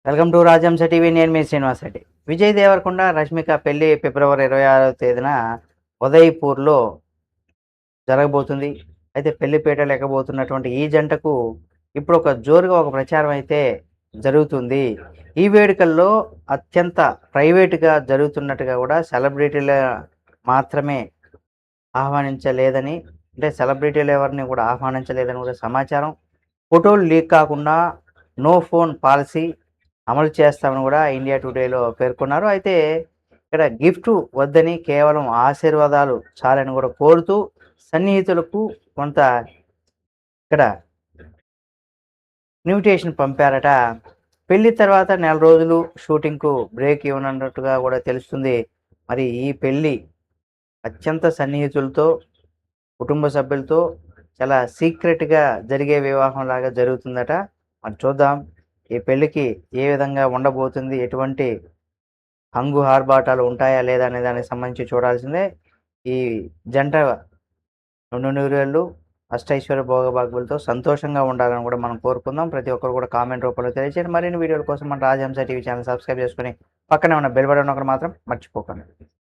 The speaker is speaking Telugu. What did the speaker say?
Welcome to రాజంశ TV. నేను మీ శ్రీనివాస్ రెడ్డి. విజయ్ దేవరకొండ రష్మిక పెళ్లి ఫిబ్రవరి 26వ తేదీన ఉదయ్‌పూర్‌లో జరగబోతుంది. అయితే పెళ్లి పీటలు ఎక్కబోతున్నటువంటి ఈ జంటకు ఇప్పుడు జోరుగా ఒక ప్రచారం అయితే జరుగుతుంది. ఈ వేడుకల్లో అత్యంత ప్రైవేట్‌గా జరుగుతున్నట్టుగా కూడా సెలబ్రిటీల మాత్రమే ఆహ్వానించలేదని, అంటే సెలబ్రిటీలు ఎవరిని కూడా ఆహ్వానించలేదని కూడా సమాచారం. ఫోటోలు లీక్ కాకుండా నో ఫోన్ పాలసీ అమలు చేస్తామని కూడా ఇండియా టుడేలో పేర్కొన్నారు. అయితే ఇక్కడ గిఫ్ట్ వద్దని కేవలం ఆశీర్వాదాలు చాలని కూడా కోరుతూ సన్నిహితులకు కొంత ఇక్కడ ఇన్విటేషన్ పంపారట. పెళ్లి తర్వాత నెల రోజులు షూటింగ్‌కు బ్రేక్ ఇవ్వనున్నట్టుగా కూడా తెలుస్తుంది. మరి ఈ పెళ్లి అత్యంత సన్నిహితులతో, కుటుంబ సభ్యులతో చాలా సీక్రెట్‌గా జరిగే వివాహంలాగా జరుగుతుందట. మరి చూద్దాం ఈ పెళ్ళికి ఏ విధంగా ఉండబోతుంది? ఎటువంటి హంగు ఆర్భాటాలు ఉంటాయా లేదా అనే దానికి సంబంధించి చూడాల్సిందే. ఈ జంట నిండు నూరేళ్ళు అష్టైశ్వర్య భోగభాగ్యాలతో సంతోషంగా ఉండాలని కూడా మనం కోరుకుందాం. ప్రతి ఒక్కరు కూడా కామెంట్ రూపంలో తెలియజేయండి. మరిన్ని వీడియోల కోసం మన రాజహంస టీవీ ఛానల్ సబ్స్క్రైబ్ చేసుకొని పక్కనే ఉన్న బెల్ బటన్ నొక్కడం మాత్రం మర్చిపోకండి.